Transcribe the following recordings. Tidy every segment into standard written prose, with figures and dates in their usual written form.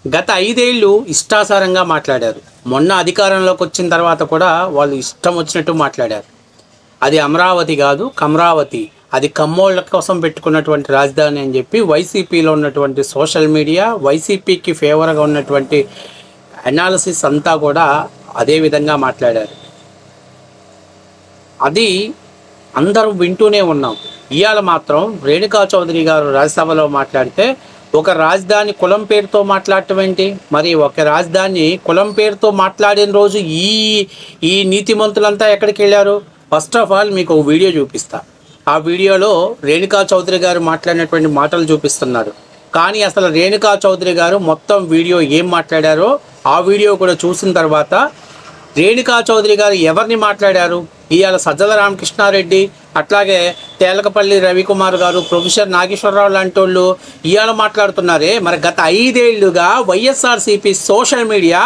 గత 5 ఏళ్ళు ఇష్టాసారంగా మాట్లాడారు. మొన్న అధికారంలోకి వచ్చిన తర్వాత కూడా వాళ్ళు ఇష్టం వచ్చినట్టు మాట్లాడారు. అది అమరావతి కాదు, కమరావతి, అది కమ్మోళ్ళ కోసం పెట్టుకున్నటువంటి రాజధాని అని చెప్పి వైసీపీలో ఉన్నటువంటి సోషల్ మీడియా, వైసీపీకి ఫేవర్గా ఉన్నటువంటి అనాలిసిస్ అంతా కూడా అదే విధంగా మాట్లాడారు. అది అందరం వింటూనే ఉన్నాం. ఇవాళ మాత్రం రేణుకా చౌదరి గారు రాజ్యసభలో మాట్లాడితే ఒక రాజధాని కులం పేరుతో మాట్లాడటం ఏంటి? మరి ఒక రాజధాని కులం పేరుతో మాట్లాడిన రోజు ఈ నీతిమంతులంతా ఎక్కడికి వెళ్ళారు? ఫస్ట్ ఆఫ్ ఆల్ మీకు ఒక వీడియో చూపిస్తా. ఆ వీడియోలో రేణుకా చౌదరి గారు మాట్లాడినటువంటి మాటలు చూపిస్తున్నారు. కానీ అసలు రేణుకా చౌదరి గారు మొత్తం వీడియో ఏం మాట్లాడారో ఆ వీడియో కూడా చూసిన తర్వాత రేణుకా చౌదరి గారు ఎవరిని మాట్లాడారు, ఇవాళ సజ్జల రామకృష్ణారెడ్డి, అట్లాగే తేలకపల్లి రవికుమార్ గారు, ప్రొఫెసర్ నాగేశ్వరరావు లాంటి వాళ్ళు ఇవాళ మాట్లాడుతున్నారే. మరి గత 5 ఏళ్లుగా వైఎస్ఆర్సీపీ సోషల్ మీడియా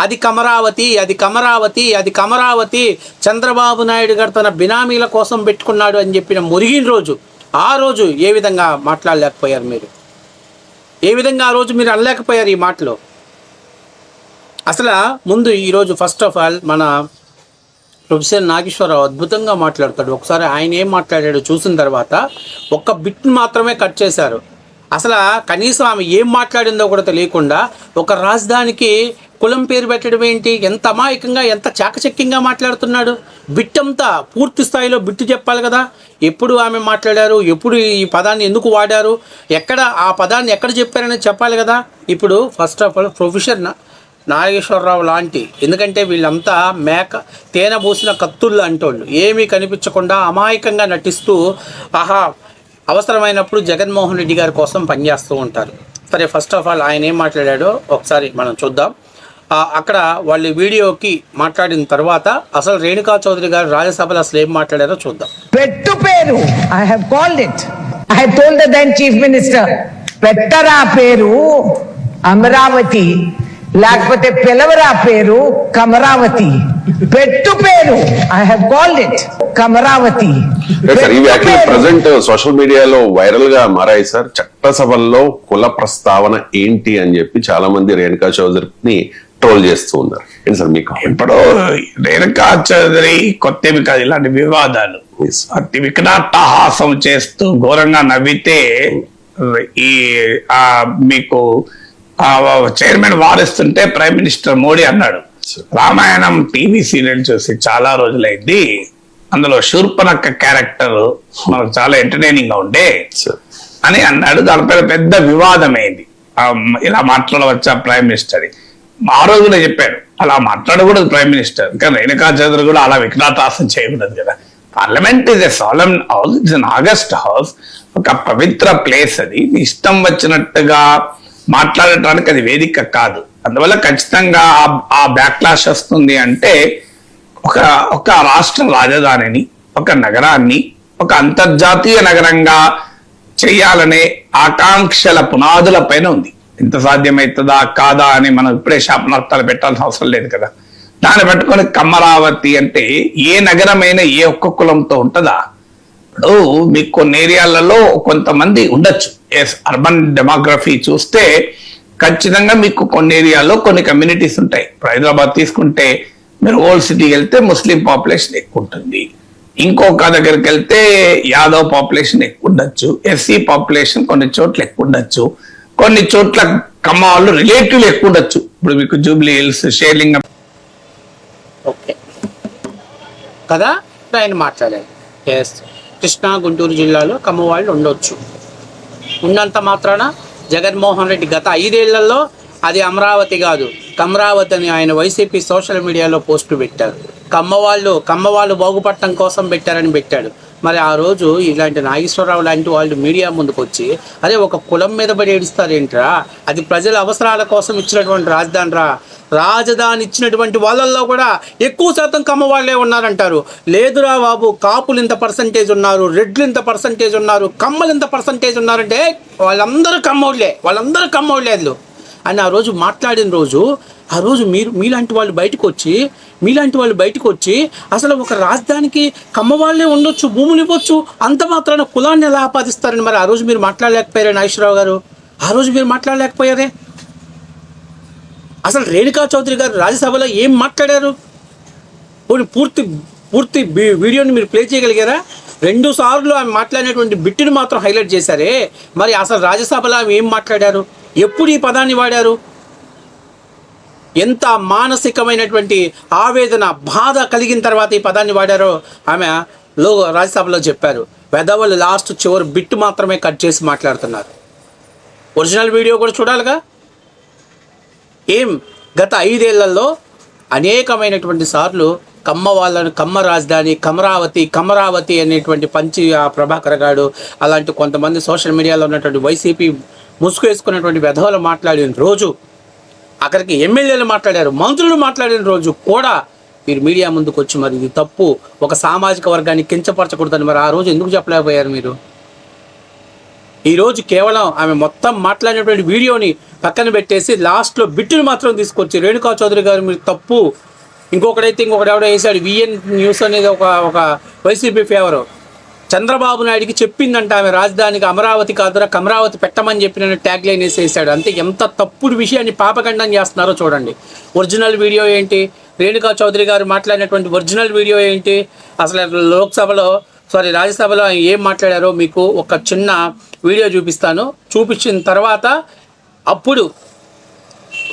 అది కమరావతి, అది కమరావతి, అది కమరావతి, చంద్రబాబు నాయుడు గారు తన బినామీల కోసం పెట్టుకున్నాడు అని చెప్పిన మురిగిన రోజు, ఆ రోజు ఏ విధంగా మాట్లాడలేకపోయారు మీరు? ఏ విధంగా ఆ రోజు మీరు అనలేకపోయారు ఈ మాటలు? అసలు ముందు ఈరోజు ఫస్ట్ ఆఫ్ ఆల్ మన ప్రొఫెసర్ నాగేశ్వరరావు అద్భుతంగా మాట్లాడతాడు. ఒకసారి ఆయన ఏం మాట్లాడాడో చూసిన తర్వాత ఒక్క బిట్ మాత్రమే కట్ చేశారు. అసలు కనీసం ఆమె ఏం మాట్లాడిందో కూడా తెలియకుండా ఒక రాజధానికి కులం పేరు పెట్టడం ఏంటి? ఎంత అమాయకంగా, ఎంత చాకచక్యంగా మాట్లాడుతున్నాడు. బిట్టంతా పూర్తి స్థాయిలో బిట్టు చెప్పాలి కదా. ఎప్పుడు ఆమె మాట్లాడారు, ఎప్పుడు ఈ పదాన్ని ఎందుకు వాడారు, ఎక్కడ ఆ పదాన్ని ఎక్కడ చెప్పారని చెప్పాలి కదా. ఇప్పుడు first of all professor Nageswara Rao లాంటి, ఎందుకంటే వీళ్ళంతా తేనె పూసిన కత్తుళ్ళు అంటోళ్ళు, ఏమీ కనిపించకుండా అమాయకంగా నటిస్తూ అవసరమైనప్పుడు జగన్మోహన్ రెడ్డి గారి కోసం పనిచేస్తూ ఉంటారు. సరే, ఫస్ట్ ఆఫ్ ఆల్ ఆయన ఏం మాట్లాడాడో ఒకసారి మనం చూద్దాం. అక్కడ వాళ్ళు వీడియోకి మాట్లాడిన తర్వాత అసలు రేణుకా చౌదరి గారు రాజ్యసభలో అసలు ఏం మాట్లాడారో చూద్దాం. పెట్టు పేరు I have called it, I have told the then chief minister, పెట్టరా పేరు అమరావతి, లేకపోతే పిలవరా పేరు కమరావతి. పెట్టు పేరు I have called it Kamaravati. Present social మీడియాలో వైరల్ గా మారాయి సార్. చట్టసభల్లో కుల ప్రస్తావన ఏంటి అని చెప్పి చాలా మంది రేణుకా చౌదరిని ట్రోల్ చేస్తూ ఉన్నారు. ఏంటి సార్ మీకు? ఇప్పుడు రేణుకా చౌదరి కొత్తవి కాదు ఇలాంటి వివాదాలు. అతి వికటాట్టహాసం చేస్తూ ఘోరంగా నవ్వితే ఈ మీకు చైర్మన్ వారిస్తుంటే ప్రైమ్ మినిస్టర్ మోడీ అన్నాడు, రామాయణం టీవీ సీరియల్ చూసి చాలా రోజులైంది, అందులో శూర్పణఖ క్యారెక్టర్ మనకు చాలా ఎంటర్టైనింగ్ గా ఉండే అని అన్నాడు. దానిపైన పెద్ద వివాదం అయింది. ఇలా మాట్లాడవచ్చా ప్రైమ్ మినిస్టర్? ఆ రోజునే చెప్పాడు అలా మాట్లాడకూడదు ప్రైమ్ మినిస్టర్. కానీ రేణుకా చౌదరి కూడా అలా వికటాటాసం చేయకూడదు కదా. Parliament is a solemn house, it's an august house, ఒక పవిత్ర ప్లేస్. అది ఇష్టం వచ్చినట్టుగా మాట్లాడటానికి అది వేదిక కాదు. అందువల్ల ఖచ్చితంగా ఆ బ్యాక్లాష్ వస్తుంది. అంటే ఒక రాష్ట్ర రాజధానిని, ఒక నగరాన్ని ఒక అంతర్జాతీయ నగరంగా చేయాలనే ఆకాంక్షల పునాదుల పైన ఉంది. ఎంత సాధ్యమవుతుందా కాదా అని మనం ఇప్పుడే శాపనార్థాలు పెట్టాల్సిన అవసరం లేదు కదా. దాన్ని పెట్టుకొని కమరావతి అంటే ఏ నగరమైనా ఏ ఒక్క కులంతో ఉంటుందా? ఇప్పుడు మీకు కొన్ని ఏరియాలలో కొంతమంది ఉండొచ్చు. అర్బన్ డెమోగ్రఫీ చూస్తే ఖచ్చితంగా మీకు కొన్ని ఏరియాలో కొన్ని కమ్యూనిటీస్ ఉంటాయి. ఇప్పుడు హైదరాబాద్ తీసుకుంటే మీరు ఓల్డ్ సిటీకి వెళ్తే ముస్లిం పాపులేషన్ ఎక్కువ ఉంటుంది, ఇంకొక దగ్గరికి వెళ్తే యాదవ్ పాపులేషన్ ఎక్కువ ఉండొచ్చు, ఎస్సీ పాపులేషన్ కొన్ని చోట్ల ఎక్కువ ఉండొచ్చు, కొన్ని చోట్ల కమ్మ వాళ్ళు రిలేటివ్లు ఎక్కువ ఉండొచ్చు. ఇప్పుడు మీకు జూబ్లీ హిల్స్, షేర్లింగం ఓకే కదా ఆయన మాట్లాడారు. కృష్ణా గుంటూరు జిల్లాలో కమ్మ వాళ్ళు ఉండొచ్చు. ఉన్నంత మాత్రాన జగన్మోహన్ రెడ్డి గత 5 ఏళ్లలో అది అమరావతి కాదు కమరావతి అని ఆయన వైసీపీ సోషల్ మీడియాలో పోస్టు పెట్టారు. కమ్మ వాళ్ళు బాగుపడటం కోసం పెట్టాడు. మరి ఆ రోజు ఇలాంటి నాగేశ్వరరావు లాంటి వాళ్ళు మీడియా ముందుకు వచ్చి అదే ఒక కులం మీద పడి ఏడుస్తారేంట్రా, అది ప్రజల అవసరాల కోసం ఇచ్చినటువంటి రాజధాని ఇచ్చినటువంటి వాళ్ళల్లో కూడా ఎక్కువ శాతం కమ్మ వాళ్ళే ఉన్నారంటారు. లేదురా బాబు, కాపులు ఇంత పర్సంటేజ్ ఉన్నారు, రెడ్లు ఇంత పర్సంటేజ్ ఉన్నారు, కమ్మలు ఇంత పర్సంటేజ్ ఉన్నారంటే వాళ్ళందరూ కమ్మోళ్ళే అని ఆ రోజు మాట్లాడిన రోజు, ఆ రోజు మీలాంటి వాళ్ళు బయటకు వచ్చి అసలు ఒక రాజధానికి కమ్మ వాళ్ళే ఉండొచ్చు, భూములు ఇవ్వచ్చు, అంత మాత్రాన కులాన్ని ఎలా ఆపాదిస్తారని మరి ఆ రోజు మీరు మాట్లాడలేకపోయారే నాగేశ్వరరావు గారు? ఆ రోజు మీరు మాట్లాడలేకపోయారే? అసలు రేణుకా చౌదరి గారు రాజ్యసభలో ఏం మాట్లాడారు? పూర్తి వీడియోని మీరు ప్లే చేయగలిగారా? 2 సార్లు ఆమె మాట్లాడినటువంటి బిట్టుని మాత్రం హైలైట్ చేశారే. మరి అసలు రాజ్యసభలో ఆమె ఏం మాట్లాడారు? ఎప్పుడు ఈ పదాన్ని వాడారు? ఎంత మానసికమైనటువంటి ఆవేదన, బాధ కలిగిన తర్వాత ఈ పదాన్ని వాడారో ఆమె రాజ్యసభలో చెప్పారు. వెధవలు చివరి బిట్టు మాత్రమే కట్ చేసి మాట్లాడుతున్నారు. ఒరిజినల్ వీడియో కూడా చూడాలిగా. గత 5 ఏళ్లలో అనేకమైనటువంటి సార్లు కమ్మ రాజధాని కమరావతి అనేటువంటి ప్రభాకర్ గారు అలాంటి కొంతమంది సోషల్ మీడియాలో ఉన్నటువంటి వైసీపీ ముసుగు వేసుకున్నటువంటి వెధవలు మాట్లాడిన రోజు, అక్కడికి ఎమ్మెల్యేలు మాట్లాడారు, మంత్రులు మాట్లాడిన రోజు కూడా మీరు మీడియా ముందుకు వచ్చి మరి ఇది తప్పు, ఒక సామాజిక వర్గాన్ని కించపరచకూడదని మరి ఆ రోజు ఎందుకు చెప్పలేకపోయారు మీరు? ఈరోజు కేవలం ఆమె మొత్తం మాట్లాడినటువంటి వీడియోని పక్కన పెట్టేసి లాస్ట్లో బిట్టుని మాత్రం తీసుకొచ్చి రేణుకా చౌదరి గారు మీరు తప్పు, ఇంకొకడు ఎవడో వేసాడు విఎన్ న్యూస్ అనేది ఒక వైసీపీ ఫేవరు, చంద్రబాబు నాయుడికి చెప్పిందంట ఆమె రాజధానికి అమరావతి కాదురా కమరావతి పెట్టమని చెప్పిన ట్యాగ్ లైన్ వేసేసాడు. అంతే. ఎంత తప్పుడు విషయాన్ని పాపఖండం చేస్తున్నారో చూడండి. ఒరిజినల్ వీడియో ఏంటి? రేణుకా చౌదరి గారు మాట్లాడినటువంటి ఒరిజినల్ వీడియో ఏంటి? అసలు రాజ్యసభలో ఏం మాట్లాడారో మీకు ఒక చిన్న వీడియో చూపిస్తాను. చూపించిన తర్వాత అప్పుడు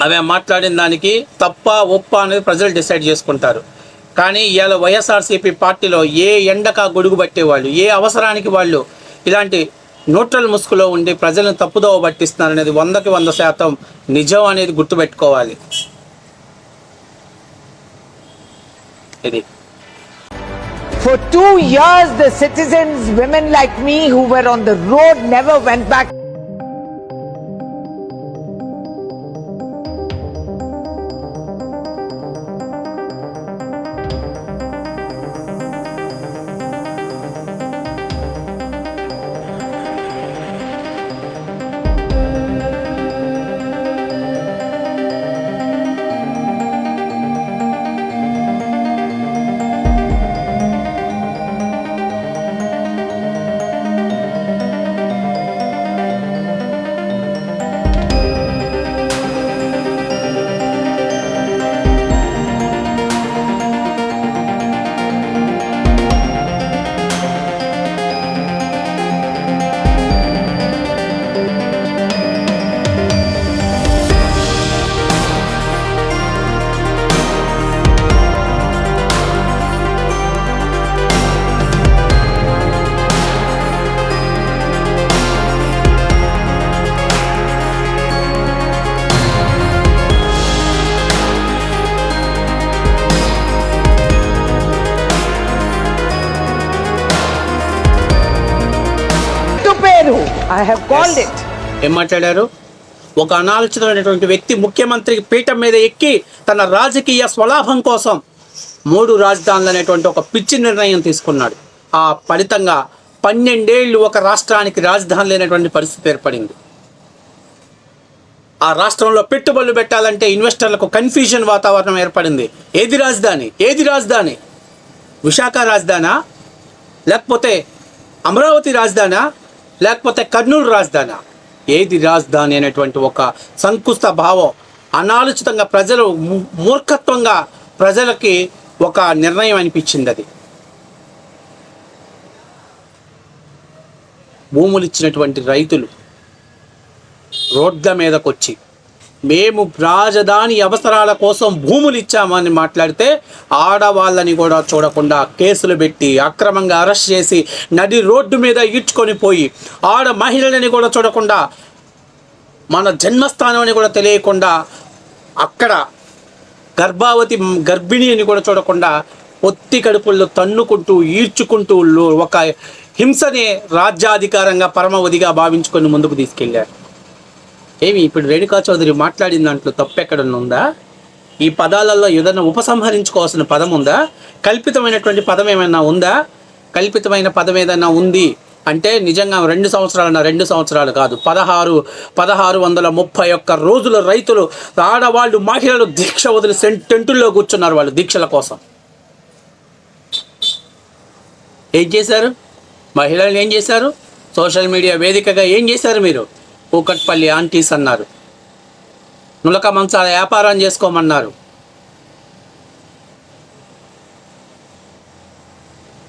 అవి మాట్లాడిన దానికి తప్ప ఒప్ప అనేది ప్రజలు డిసైడ్ చేసుకుంటారు. కానీ ఇవాళ వైఎస్ఆర్సీపీ పార్టీలో ఏ ఎండక గొడుగు పట్టేవాళ్ళు, ఏ అవసరానికి వాళ్ళు ఇలాంటి న్యూట్రల్ ముసుగులో ఉండి ప్రజలను తప్పుదోవ పట్టిస్తున్నారు అనేది 100కి 100% నిజం అనేది గుర్తుపెట్టుకోవాలి. ఇది For 2 years, the citizens, women like me who were on the road, never went back. I have called it. ఏం మాట్లాడారు? ఒక అనాలోచితమైనటువంటి వ్యక్తి ముఖ్యమంత్రి పీఠం మీద ఎక్కి తన రాజకీయ స్వలాభం కోసం 3 రాజధానులు అనేటువంటి ఒక పిచ్చి నిర్ణయం తీసుకున్నాడు. ఆ ఫలితంగా 12 ఏళ్ళు ఒక రాష్ట్రానికి రాజధాని లేనటువంటి పరిస్థితి ఏర్పడింది. ఆ రాష్ట్రంలో పెట్టుబడులు పెట్టాలంటే ఇన్వెస్టర్లకు కన్ఫ్యూజన్ వాతావరణం ఏర్పడింది. ఏది రాజధాని? విశాఖ రాజధానా, లేకపోతే అమరావతి రాజధానా, లేకపోతే కర్నూలు రాజధానా? ఏది రాజధాని అనేటువంటి ఒక సంకుష్ట భావం అనాలోచితంగా ప్రజలు మూర్ఖత్వంగా ప్రజలకి ఒక నిర్ణయం అనిపించింది. అది భూములు ఇచ్చినటువంటి రైతులు రోడ్ల మీదకి వచ్చి మేము రాజధాని అవసరాల కోసం భూములు ఇచ్చామని మాట్లాడితే ఆడవాళ్ళని కూడా చూడకుండా కేసులు పెట్టి అక్రమంగా అరెస్ట్ చేసి నడి రోడ్డు మీద ఈడ్చుకొని పోయి మహిళలని కూడా చూడకుండా మన జన్మస్థానం అని కూడా తెలియకుండా అక్కడ గర్భిణి అని కూడా చూడకుండా పొత్తి కడుపుల్లో తన్నుకుంటూ ఈడ్చుకుంటూ ఒక హింసనే రాజ్యాధికారంగా పరమవధిగా భావించుకొని ముందుకు తీసుకెళ్లారు. ఇప్పుడు రేణుకా చౌదరి మాట్లాడిన దాంట్లో తప్పెక్కడన్నా ఉందా? ఈ పదాలలో ఏదైనా ఉపసంహరించుకోవాల్సిన పదం ఉందా? కల్పితమైనటువంటి పదం ఏమైనా ఉందా? కల్పితమైన పదం ఏదైనా ఉంది అంటే నిజంగా 2 సంవత్సరాలు కాదు, 1631 రోజుల రైతులు, ఆడవాళ్ళు, మహిళలు దీక్ష వదిలి టెంటుల్లో కూర్చున్నారు. వాళ్ళు దీక్షల కోసం ఏం చేశారు? మహిళలు ఏం చేశారు? సోషల్ మీడియా వేదికగా ఏం చేశారు? మీరు కూకట్పల్లి ఆంటీస్ అన్నారు. నులక మంచాల వ్యాపారం చేసుకోమన్నారు.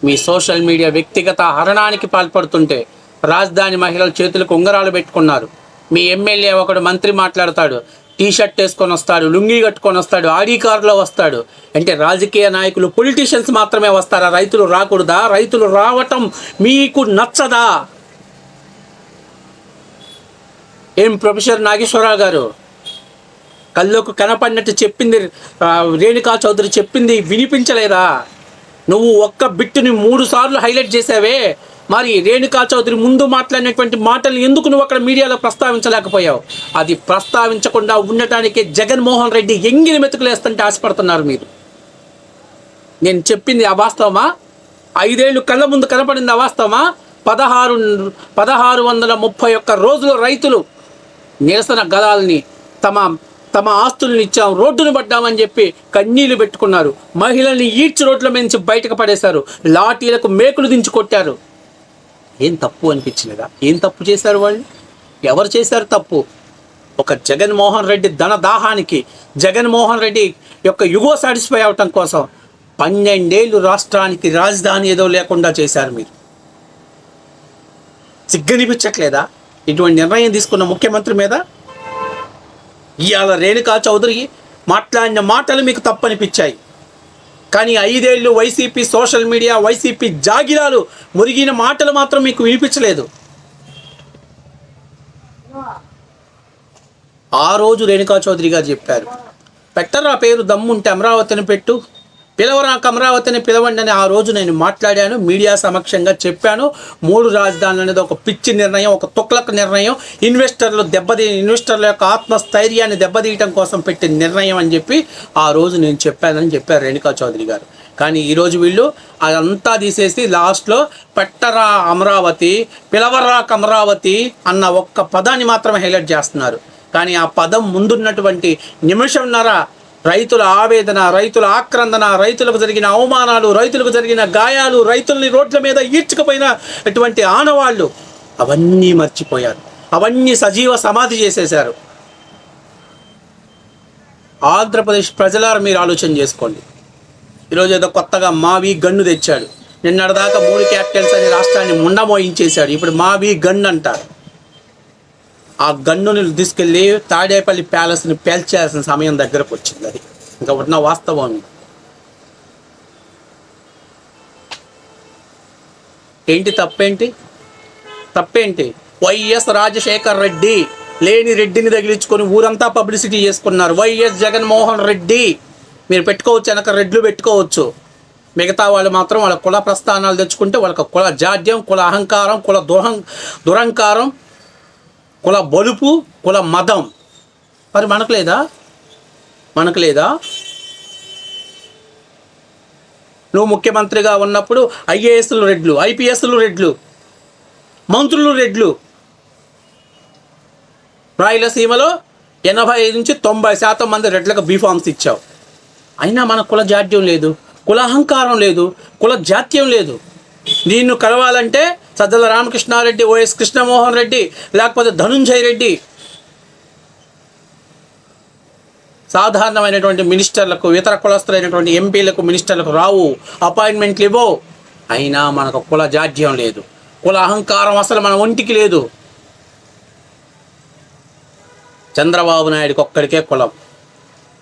మీ సోషల్ మీడియా వ్యక్తిగత హరణానికి పాల్పడుతుంటే రాజధాని మహిళల చేతులకు ఉంగరాలు పెట్టుకున్నారు. మీ ఎమ్మెల్యే ఒకడు మంత్రి మాట్లాడతాడు, టీషర్ట్ వేసుకొని వస్తాడు, లుంగీ కట్టుకొని వస్తాడు, ఆడి కారులో వస్తాడు. అంటే రాజకీయ నాయకులు, పొలిటీషియన్స్ మాత్రమే వస్తారా? రైతులు రాకూడదా? రైతులు రావటం మీకు నచ్చదా? ఏం ప్రొఫెసర్ నాగేశ్వరరావు గారు కళ్ళకు కనపడినట్టు చెప్పింది రేణుకా చౌదరి చెప్పింది వినిపించలేదా? నువ్వు ఒక్క బిట్టుని 3 సార్లు హైలైట్ చేసావే, మరి రేణుకా చౌదరి ముందు మాట్లాడినటువంటి మాటలు ఎందుకు నువ్వు అక్కడ మీడియాలో ప్రస్తావించలేకపోయావు? అది ప్రస్తావించకుండా ఉండటానికే జగన్మోహన్ రెడ్డి ఎంగిలి మెతుకులు వేస్తుంటే ఆశపడుతున్నారు మీరు. నేను చెప్పింది అవాస్తవమా? 5 ఏళ్ళు కళ్ళ ముందు కనపడింది అవాస్తవమా? 1631 రోజులు రైతులు నిరసన గదాలని తమ ఆస్తులను ఇచ్చాం, రోడ్డును పడ్డామని చెప్పి కన్నీళ్లు పెట్టుకున్నారు. మహిళల్ని ఈడ్చి రోడ్ల నుంచి బయటకు పడేశారు, లాఠీలకు మేకులు దించి కొట్టారు. ఏం తప్పు అనిపించలేదా? ఏం తప్పు చేశారు వాళ్ళు? ఎవరు చేశారు తప్పు? ఒక జగన్మోహన్ రెడ్డి ధనదాహానికి, జగన్మోహన్ రెడ్డి యొక్క యుగో సాటిస్ఫై అవటం కోసం 12 ఏళ్ళు రాష్ట్రానికి రాజధాని ఏదో లేకుండా చేశారు మీరు. సిగ్గనిపించట్లేదా ఇటువంటి నిర్ణయం తీసుకున్న ముఖ్యమంత్రి మీద? ఇవాళ రేణుకా చౌదరి మాట్లాడిన మాటలు మీకు తప్పనిపించాయి, కానీ 5 ఏళ్ళు వైసీపీ సోషల్ మీడియా, వైసీపీ జాగిరాలు మురిగిన మాటలు మాత్రం మీకు వినిపించలేదు. ఆ రోజు రేణుకా చౌదరి గారు చెప్పారు, పెట్టరా పేరు, దమ్ముంటే అమరావతిని పెట్టు, పిలవరాక అమరావతిని పిలవండి అని ఆ రోజు నేను మాట్లాడాను, మీడియా సమక్షంగా చెప్పాను. 3 రాజధానులు అనేది ఒక పిచ్చి నిర్ణయం, ఒక తుక్లక్ నిర్ణయం, ఇన్వెస్టర్ల యొక్క ఆత్మస్థైర్యాన్ని దెబ్బతీయటం కోసం పెట్టిన నిర్ణయం అని చెప్పి ఆ రోజు నేను చెప్పానని చెప్పారు రేణుకా చౌదరి గారు. కానీ ఈరోజు వీళ్ళు అదంతా తీసేసి లాస్ట్లో పెట్టరా అమరావతి, పిలవరాక అమరావతి అన్న ఒక్క పదాన్ని మాత్రమే హైలైట్ చేస్తున్నారు. కానీ ఆ పదం ముందున్నటువంటి నిమిషంన్నర రైతుల ఆవేదన, రైతుల ఆక్రందన, రైతులకు జరిగిన అవమానాలు, రైతులకు జరిగిన గాయాలు, రైతుల్ని రోడ్ల మీద ఈడ్చుకుపోయిన అటువంటి ఆనవాళ్ళు అవన్నీ మర్చిపోయారు, అవన్నీ సజీవ సమాధి చేసేశారు. ఆంధ్రప్రదేశ్ ప్రజలారా మీరు ఆలోచన చేసుకోండి. ఈరోజు ఏదో కొత్తగా మావి గన్ను తెచ్చాడు, నిన్నటిదాకా 3 క్యాపిటల్స్ అని రాష్ట్రాన్ని ముండమోయించేశాడు, ఇప్పుడు మావి గన్ను అంటారు. ఆ గన్నుని తీసుకెళ్ళి తాడేపల్లి ప్యాలెస్ని పేల్చేయాల్సిన సమయం దగ్గరకు వచ్చింది. అది ఇంకా ఉన్న వాస్తవం. ఏంటి తప్పేంటి? వైఎస్ రాజశేఖర్ రెడ్డి లేని రెడ్డిని తగిలించుకొని ఊరంతా పబ్లిసిటీ చేసుకున్నారు. వైఎస్ జగన్మోహన్ రెడ్డి మీరు పెట్టుకోవచ్చు, వెనక రెడ్లు పెట్టుకోవచ్చు. మిగతా వాళ్ళు మాత్రం వాళ్ళ కుల ప్రస్థానాలు తెచ్చుకుంటే వాళ్ళకి కుల జాడ్యం, కుల అహంకారం, కుల దురహంకారం, కుల బలుపు, కుల మదం. మరి మనకు లేదా? నువ్వు ముఖ్యమంత్రిగా ఉన్నప్పుడు ఐఏఎస్లు రెడ్లు, ఐపీఎస్లు రెడ్లు, మంత్రులు రెడ్లు. రాయలసీమలో 85 నుంచి 90% మంది రెడ్లకు బీఫామ్స్ ఇచ్చావు. అయినా మన కుల జాడ్యం లేదు, కుల అహంకారం లేదు, కుల జాత్యం లేదు. నిన్ను కలవాలంటే సజ్జల రామకృష్ణారెడ్డి, వైఎస్ కృష్ణమోహన్ రెడ్డి, లేకపోతే ధనుంజయ రెడ్డి, సాధారణమైనటువంటి మినిస్టర్లకు, ఇతర కులస్తులైనటువంటి ఎంపీలకు, మినిస్టర్లకు రావు, అపాయింట్మెంట్లు ఇవ్వవు. అయినా మనకు కుల జాడ్యం లేదు, కుల అహంకారం అసలు మన ఒంటికి లేదు. చంద్రబాబు నాయుడుకి ఒక్కడికే కులం,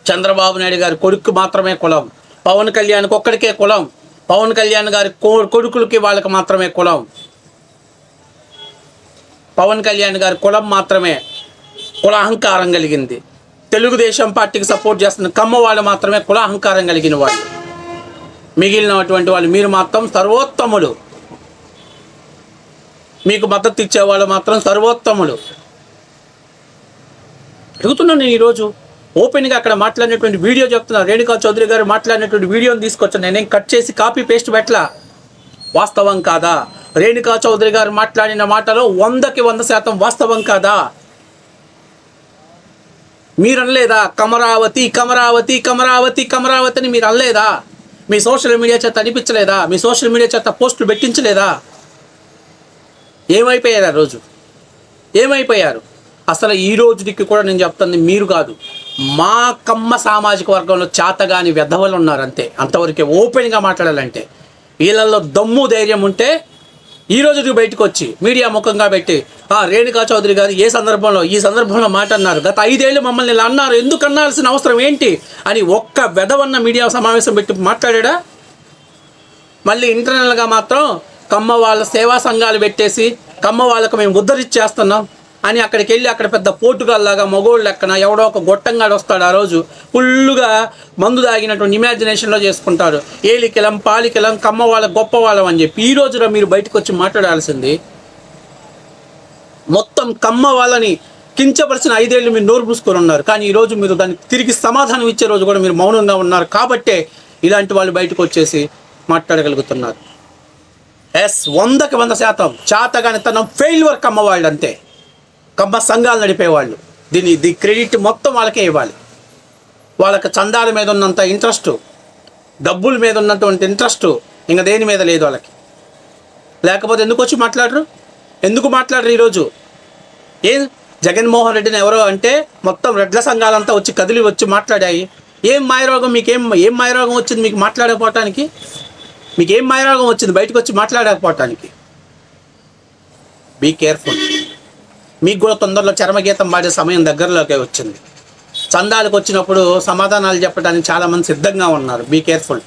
చంద్రబాబు నాయుడు గారి కొడుకు మాత్రమే కులం, పవన్ కళ్యాణ్కి ఒక్కడికే కులం, పవన్ కళ్యాణ్ గారి కొడుకులకి వాళ్ళకి మాత్రమే కులం, పవన్ కళ్యాణ్ గారి కులం మాత్రమే కుల అహంకారం కలిగింది. తెలుగుదేశం పార్టీకి సపోర్ట్ చేస్తున్న కమ్మ వాళ్ళు మాత్రమే కుల అహంకారం కలిగిన వాళ్ళు. మిగిలినటువంటి వాళ్ళు మీరు మాత్రం సర్వోత్తములు, మీకు మద్దతు ఇచ్చేవాళ్ళు మాత్రం సర్వోత్తములు. అడుగుతున్నాను నేను ఈరోజు ఓపెన్గా అక్కడ మాట్లాడినటువంటి వీడియో చెప్తున్నా. రేణుకా చౌదరి గారు మాట్లాడినటువంటి వీడియోని తీసుకొచ్చాను, నేనేం కట్ చేసి కాపీ పేస్ట్ పెట్టలా. వాస్తవం కాదా? రేణుకా చౌదరి గారు మాట్లాడిన మాటలో 100కి 100% వాస్తవం కాదా? మీరు అనలేదా కమరావతి కమరావతి కమరావతి కమరావతి అని? మీరు అనలేదా? మీ సోషల్ మీడియా చేత అనిపించలేదా? మీ సోషల్ మీడియా చేత పోస్టులు పెట్టించలేదా? ఏమైపోయారు ఆ రోజు? ఏమైపోయారు? అసలు ఈ రోజుకి కూడా నేను చెప్తాను, మీరు కాదు, మా కమ్మ సామాజిక వర్గంలో చాతగాని వెధవలు ఉన్నారు అంతే, అంతవరకే ఓపెన్గా మాట్లాడాలంటే. వీళ్ళల్లో దమ్ము ధైర్యం ఉంటే ఈ రోజుకి బయటకు వచ్చి మీడియా ముఖంగా పెట్టి రేణుకా చౌదరి గారు ఈ సందర్భంలో మాట అన్నారు, గత 5 ఏళ్ళు మమ్మల్ని ఇలా అన్నారు, ఎందుకు అన్నాల్సిన అవసరం ఏంటి అని ఒక్క వెధవన్న మీడియా సమావేశం పెట్టి మాట్లాడా? మళ్ళీ ఇంటర్నల్గా మాత్రం కమ్మ వాళ్ళ సేవా సంఘాలు పెట్టేసి కమ్మ వాళ్ళకు మేము ఉద్ధరిచ్చేస్తున్నాం అని అక్కడికి వెళ్ళి అక్కడ పెద్ద పోటుగాల్లాగా మగోళ్ళు లెక్కన ఎవడో ఒక గొట్టంగాడు వస్తాడు, ఆ రోజు ఫుల్లుగా మందు తాగినటువంటి ఇమాజినేషన్లో చేసుకుంటారు, ఏలికిలం పాలికిలం కమ్మ వాళ్ళ గొప్ప వాళ్ళం అని చెప్పి. ఈ రోజున మీరు బయటకు వచ్చి మాట్లాడాల్సింది మొత్తం కమ్మ వాళ్ళని కించపరిచిన 5 ఏళ్ళు మీరు నోరు పూసుకొని ఉన్నారు. కానీ ఈరోజు మీరు దానికి తిరిగి సమాధానం ఇచ్చే రోజు కూడా మీరు మౌనంగా ఉన్నారు కాబట్టే ఇలాంటి వాళ్ళు బయటకు వచ్చేసి మాట్లాడగలుగుతున్నారు. 100% చాతగాని తనం ఫెయిల్యూర్ కమ్మ వాళ్ళు అంతే, కమ్మ సంఘాలు నడిపేవాళ్ళు. దీని క్రెడిట్ మొత్తం వాళ్ళకే ఇవ్వాలి. వాళ్ళకి చందాల మీద ఉన్నంత ఇంట్రెస్ట్, డబ్బుల మీద ఉన్నటువంటి ఇంట్రెస్ట్ ఇంకా దేని మీద లేదు వాళ్ళకి. లేకపోతే ఎందుకు వచ్చి మాట్లాడరు? ఎందుకు మాట్లాడరు? ఈరోజు జగన్మోహన్ రెడ్డిని ఎవరో అంటే మొత్తం రెడ్ల సంఘాలంతా వచ్చి కదిలి వచ్చి మాట్లాడాయి. ఏం మాయరోగం మీకేం మాయరోగం వచ్చింది మీకు మాట్లాడకపోవటానికి? మీకేం మాయరోగం వచ్చింది బయటకు వచ్చి మాట్లాడకపోవటానికి? Be careful. మీకు కూడా తొందరలో చర్మగీతం పాడే సమయం దగ్గరలోకి వచ్చింది. చందాలకు వచ్చినప్పుడు సమాధానాలు చెప్పడానికి చాలామంది సిద్ధంగా ఉన్నారు. Be careful.